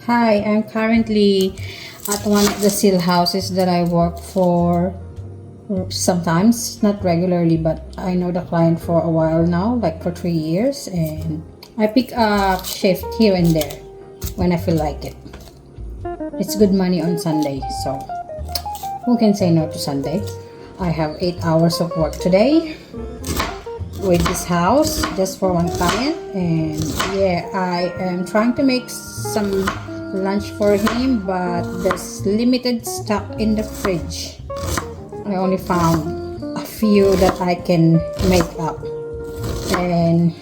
Hi, I'm currently at one of the seal houses that I work for sometimes, not regularly, but I know the client for a while now, like for 3 years, and I pick up shift here and there when I feel like it. It's good money on Sunday, so who can say no to Sunday? I have 8 hours of work today with this house just for one client, and yeah, I am trying to make some lunch for him, but there's limited stock in the fridge. I only found a few that I can make up, and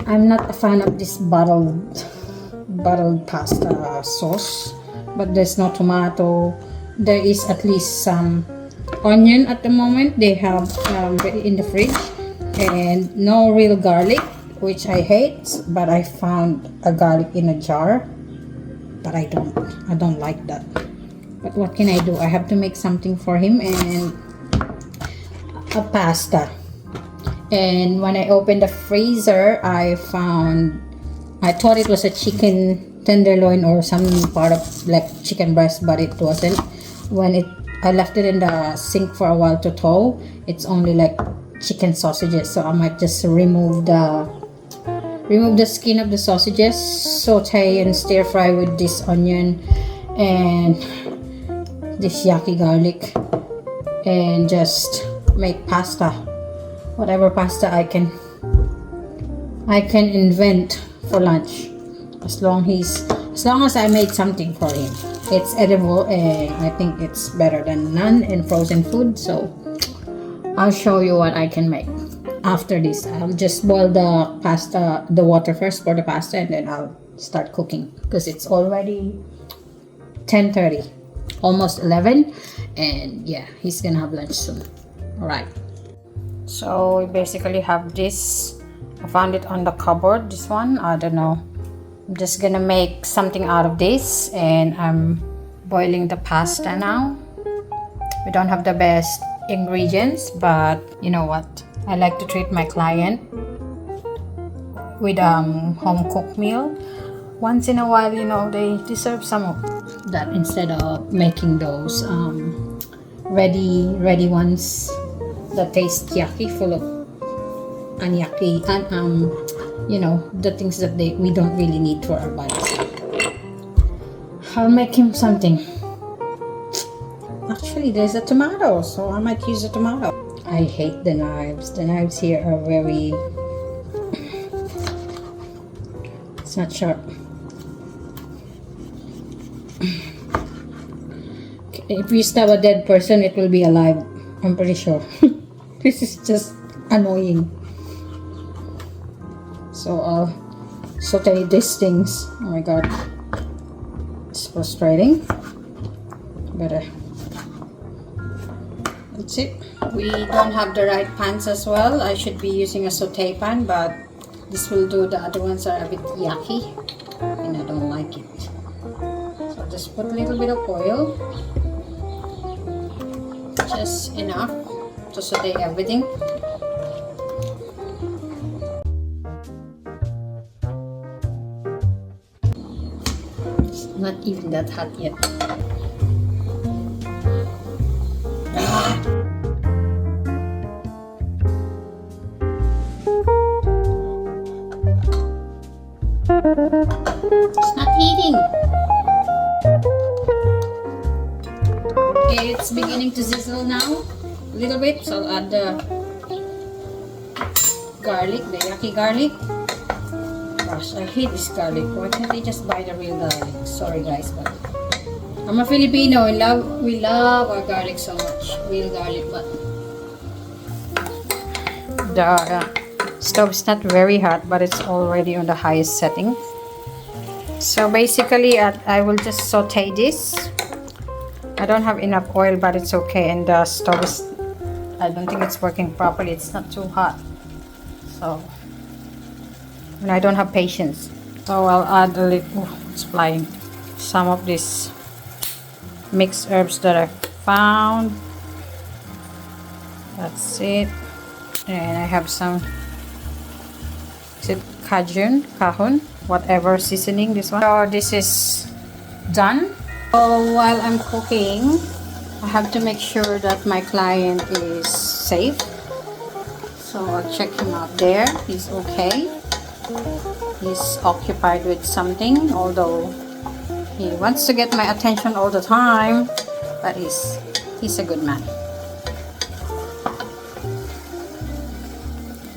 I'm not a fan of this bottled pasta sauce, but there's no tomato. There is at least some onion at the moment they have in the fridge, and no real garlic, which I hate, but I found a garlic in a jar, but I don't like that. But what can I do? I have to make something for him, and a pasta. And when I opened the freezer, I thought it was a chicken tenderloin or some part of like chicken breast, but it wasn't. I left it in the sink for a while to thaw, it's only like chicken sausages, so I might just remove the skin of the sausages, saute and stir fry with this onion and this yaki garlic, and just make pasta, whatever pasta I can invent for lunch, as long as I made something for him. It's edible, and I think it's better than none in frozen food. So I'll show you what I can make after this. I'll just boil the water first for the pasta, and then I'll start cooking because it's already 10:30, almost 11, and yeah, he's gonna have lunch soon. All right. So we basically have this. I found it on the cupboard. This one, I don't know. I'm just gonna make something out of this, and I'm boiling the pasta now. We don't have the best ingredients, but you know what? I like to treat my client with home cooked meal. Once in a while, they deserve some of that instead of making those ready ones that taste yucky, full of yucky and the things that we don't really need for our bodies. I'll make him something. Actually, there's a tomato, so I might use a tomato. I hate the knives. The knives here are very... It's not sharp. If you stab a dead person, it will be alive. I'm pretty sure. This is just annoying. So I'll saute these things. Oh my god, it's frustrating. Better. That's it. We don't have the right pans as well. I should be using a saute pan, but this will do. The other ones are a bit yucky, and I don't like it. So just put a little bit of oil, just enough to saute everything. Not even that hot yet. It's not heating. Okay, it's beginning to sizzle now a little bit, so I'll add the garlic, the yaki garlic. Gosh, I hate this garlic. Why can't they just buy the real garlic? Sorry guys, but I'm a Filipino. We love our garlic so much. Real garlic, but the stove is not very hot, but it's already on the highest setting. So basically, I will just saute this. I don't have enough oil, but it's okay. And the stove is, I don't think it's working properly. It's not too hot. So... and I don't have patience, so I'll add a little, it's flying, some of these mixed herbs that I found. That's it. And I have some, is it kahun? whatever seasoning this one. So this is done. So while I'm cooking, I have to make sure that my client is safe. So I'll check him out there. He's okay. He's occupied with something, although he wants to get my attention all the time, but he's a good man.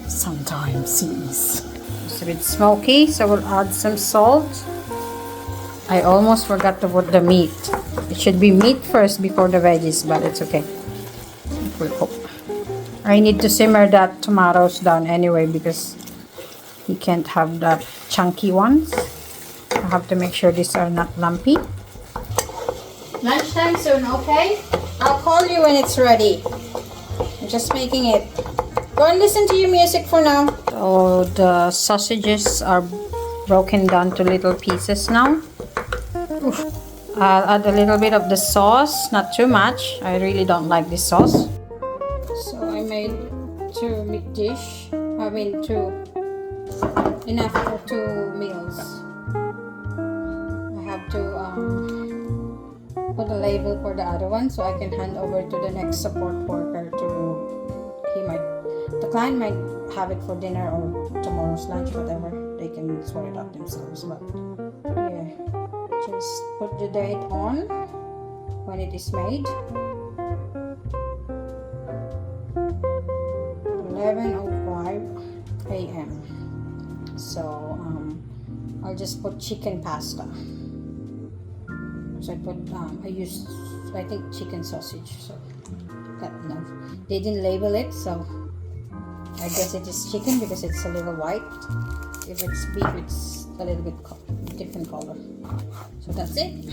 Sometimes he is. It's a bit smoky, so we'll add some salt. I almost forgot to put the meat. It should be meat first before the veggies, but it's okay. We'll cook. I need to simmer that tomatoes down anyway because you can't have that chunky ones. I have to make sure these are not lumpy. Lunchtime soon, okay? I'll call you when it's ready. I'm just making it. Go and listen to your music for now. So the sausages are broken down to little pieces now. Oof. I'll add a little bit of the sauce, not too much. I really don't like this sauce. So I made two meat dish. Enough for 2 meals. I have to put a label for the other one so I can hand over to the next support worker the client might have it for dinner or tomorrow's lunch, whatever. They can sort it out themselves, but yeah, just put the date on when it is made. 11:05 a.m. So I'll just put chicken pasta. So I think chicken sausage. So no, they didn't label it, so I guess it is chicken because it's a little white. If it's beef, it's a little bit different color. So that's it.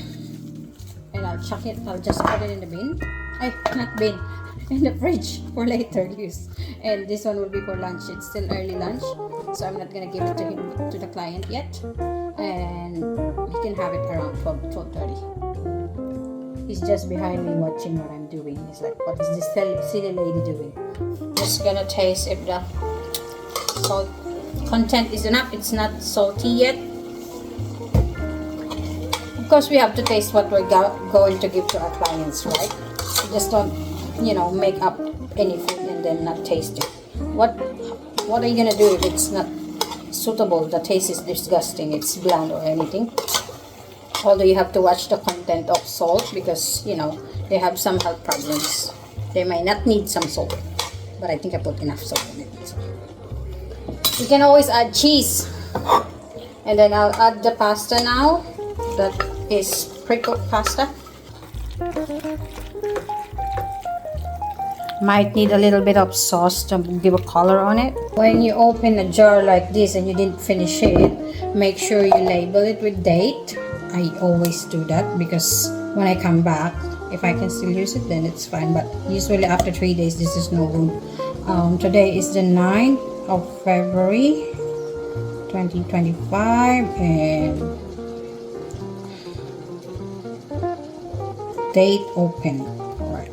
And I'll chuck it. I'll just put it in the bin. Not bin. In the fridge for later use. And this one will be for lunch. It's still early lunch, so I'm not gonna give it to the client yet. And he can have it around 12:30. He's just behind me watching what I'm doing. He's like, what is this silly lady doing? Just gonna taste if the salt content is enough. It's not salty yet. Of course, we have to taste what we're going to give to our clients, right? We just don't, make up any food and then not taste it. What are you gonna do if it's not suitable? The taste is disgusting. It's bland or anything. Although you have to watch the content of salt because, they have some health problems. They may not need some salt. But I think I put enough salt in it. So. You can always add cheese. And then I'll add the pasta now. That is pre-cooked pasta. Might need a little bit of sauce to give a color on it. When you open a jar like this and you didn't finish it, make sure you label it with date. I always do that because when I come back, if I can still use it, then it's fine. But usually after 3 days, this is no good. Today is the 9th of February 2025 and date open. Right.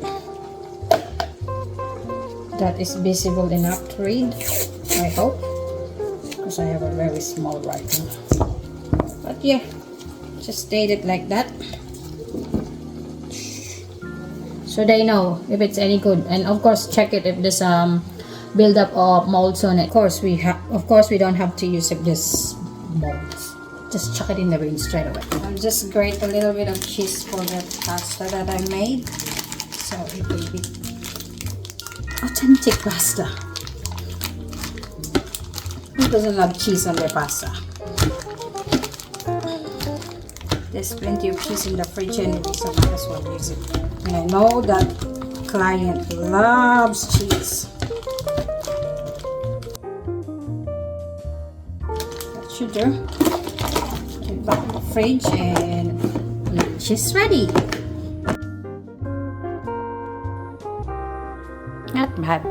That is visible enough to read, I hope, because I have a very small writing. But yeah, just date it like that. So they know if it's any good, and of course check it if there's buildup of molds on it. Of course we don't have to use this molds. Just chuck it in the bin straight away. I'll just grate a little bit of cheese for the pasta that I made, so it will be authentic pasta. Who doesn't love cheese on their pasta? There's plenty of cheese in the fridge anyway, so I might as well use it. And I know that client loves cheese. That should do. Put it back in the fridge and lunch is ready. Not bad.